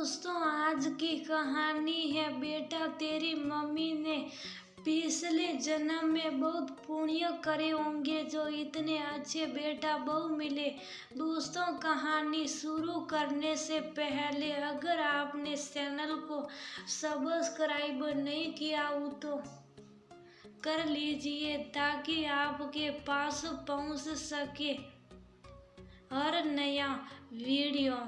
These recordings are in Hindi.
दोस्तों, आज की कहानी है बेटा, तेरी मम्मी ने पिछले जन्म में बहुत पुण्य करे होंगे जो इतने अच्छे बेटा बहू मिले। दोस्तों, कहानी शुरू करने से पहले अगर आपने चैनल को सब्सक्राइब नहीं किया हो तो कर लीजिए ताकि आपके पास पहुंच सके हर नया वीडियो।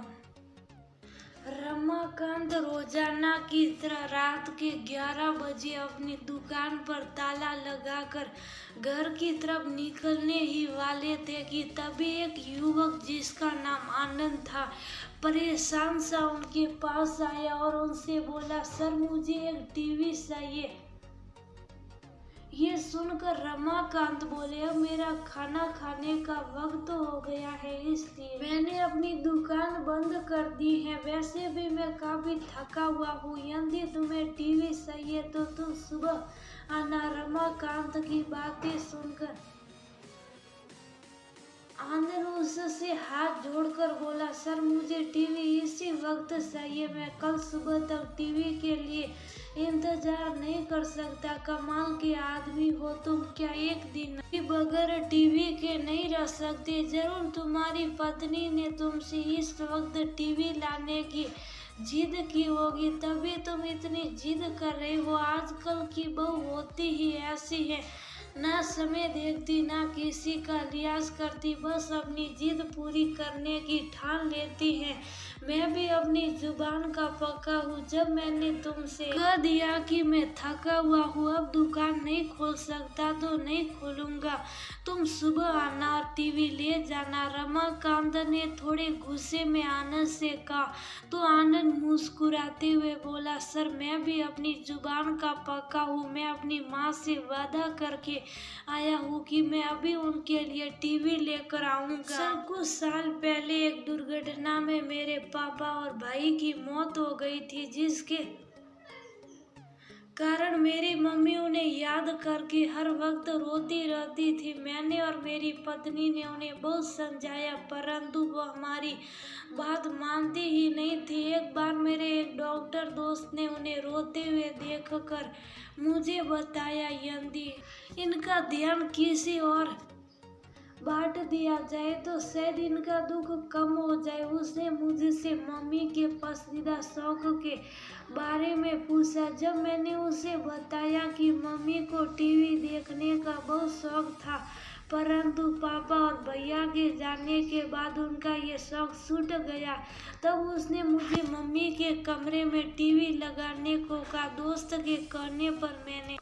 रमाकांत रोजाना की तरह रात के 11 बजे अपनी दुकान पर ताला लगाकर घर की तरफ निकलने ही वाले थे कि तभी एक युवक जिसका नाम आनंद था परेशान सा उनके पास आया और उनसे बोला, सर मुझे एक टीवी चाहिए। ये सुनकर रमाकांत बोले, अब मेरा खाना खाने का वक्त हो गया है, इसलिए मैंने अपनी दुकान बंद कर दी है। वैसे भी मैं काफी थका हुआ हूँ। यदि तुम्हें टीवी चाहिए तो तुम सुबह आना। रमाकांत की बातें सुनकर आनंद उससे हाथ जोड़कर बोला, सर मुझे टीवी इसी वक्त चाहिए। मैं कल सुबह तक टीवी के लिए इंतजार नहीं कर सकता। कमाल के आदमी हो तुम, क्या एक दिन बगैर टीवी के नहीं रह सकते? जरूर तुम्हारी पत्नी ने तुमसे इस वक्त टीवी लाने की जिद की होगी, तभी तुम इतनी जिद कर रहे हो। आजकल की बहू होती ही ऐसी है, ना समय देखती ना किसी का लिहाज करती, बस अपनी जिद पूरी करने की ठान लेती है। मैं भी अपनी जुबान का पक्का हूँ। जब मैंने तुमसे कह दिया कि मैं थका हुआ हूँ, अब दुकान नहीं खोल सकता तो नहीं खोलूंगा। तुम सुबह आना और टीवी ले जाना। रमाकांत ने थोड़े गुस्से में आनंद से कहा तो आनंद मुस्कुराते हुए बोला, सर मैं भी अपनी जुबान का पक्का हूँ। मैं अपनी माँ से वादा करके आया हूँ कि मैं अभी उनके लिए टीवी लेकर आऊंगा। सर कुछ साल पहले एक दुर्घटना में मेरे पापा और भाई की मौत हो गई थी, जिसके कारण मेरी मम्मी उन्हें याद करके हर वक्त रोती रहती थी। मैंने और मेरी पत्नी ने उन्हें बहुत समझाया, परंतु वो हमारी बात मानती ही नहीं थी। एक बार मेरे एक डॉक्टर दोस्त ने उन्हें रोते हुए देखकर मुझे बताया, यदि इनका ध्यान किसी और बांट दिया जाए तो शायद इनका दुख कम हो जाए। उसने मुझसे मम्मी के पसंदीदा शौक के बारे में पूछा। जब मैंने उसे बताया कि मम्मी को टीवी देखने का बहुत शौक था, परंतु पापा और भैया के जाने के बाद उनका ये शौक छूट गया, तब उसने मुझे मम्मी के कमरे में टीवी लगाने को कहा। दोस्त के कहने पर मैंने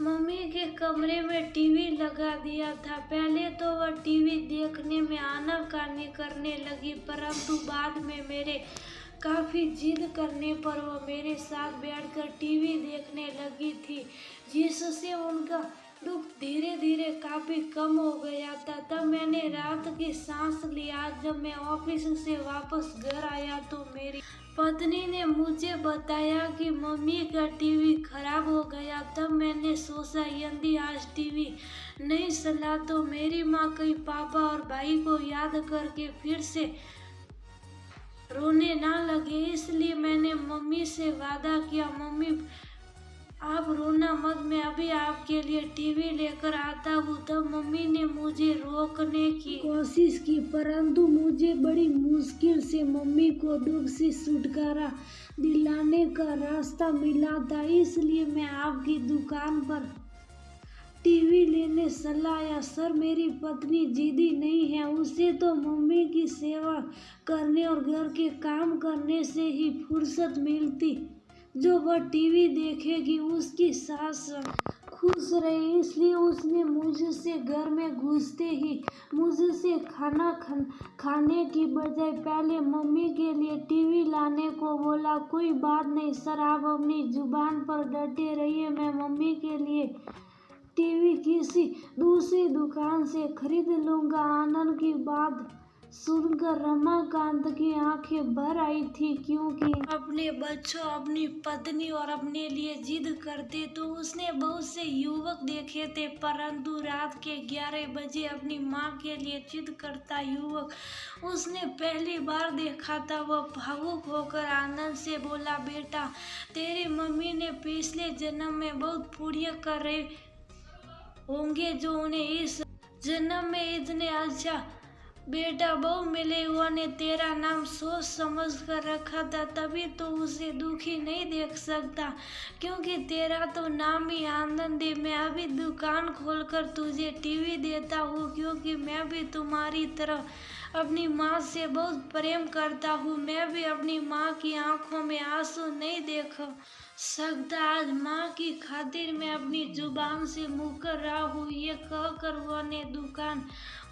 मम्मी के कमरे में टीवी लगा दिया था। पहले तो वह टीवी देखने में आनाकानी करने लगी, परंतु बाद में मेरे काफ़ी जिद करने पर वह मेरे साथ बैठकर टीवी देखने लगी थी, जिससे उनका दुख धीरे धीरे काफ़ी कम हो गया था। तब मैंने रात की सांस लिया। जब मैं ऑफिस से वापस घर आया तो मेरी पत्नी ने मुझे बताया कि मम्मी का टीवी खराब हो गया। तब मैंने सोचा, यदि आज टीवी नहीं चला तो मेरी माँ कहीं पापा और भाई को याद करके फिर से रोने ना लगे, इसलिए मैंने मम्मी से वादा किया, मम्मी आप रोना मत, मैं अभी आपके लिए टीवी लेकर आता हूँ। तब मम्मी ने मुझे रोकने की कोशिश की, परंतु मुझे बड़ी मुश्किल से मम्मी को दुख से छुटकारा दिलाने का रास्ता मिला था। इसलिए मैं आपकी दुकान पर टीवी लेने चला आया। सर मेरी पत्नी जिद्दी नहीं है, उसे तो मम्मी की सेवा करने और घर के काम करने से ही फुर्सत मिलती। जो वह टीवी देखेगी उसकी सास खुश रहे, इसलिए उसने मुझसे घर में घुसते ही मुझसे खाने की बजाय पहले मम्मी के लिए टीवी लाने को बोला। कोई बात नहीं सर, आप अपनी जुबान पर डटे रहिए, मैं मम्मी के लिए टीवी किसी दूसरी दुकान से खरीद लूँगा। आनंद की बात सुनकर रमाकांत की आंखें भर आई थी, क्योंकि अपने बच्चों, अपनी पत्नी और अपने लिए जिद करते तो उसने बहुत से युवक देखे थे, परंतु रात के 11 बजे अपनी माँ के लिए जिद करता युवक उसने पहली बार देखा था। वह भावुक होकर आनंद से बोला, बेटा, तेरी मम्मी ने पिछले जन्म में बहुत पुण्य करे होंगे जो उन्हें इस जन्म में इतने अच्छा बेटा बहू मिले। हुआ ने तेरा नाम सोच समझ कर रखा था, तभी तो उसे दुखी नहीं देख सकता, क्योंकि तेरा तो नाम ही आनंद है। मैं अभी दुकान खोलकर तुझे टीवी देता हूँ, क्योंकि मैं भी तुम्हारी तरह अपनी माँ से बहुत प्रेम करता हूँ। मैं भी अपनी माँ की आंखों में आंसू नहीं देख सकता। आज माँ की खातिर मैं अपनी जुबान से मुकर रहा हूँ। ये कहकर वह ने दुकान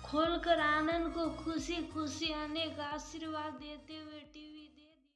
खोलकर आनंद को खुशी खुशी अनेक आशीर्वाद देते हुए टीवी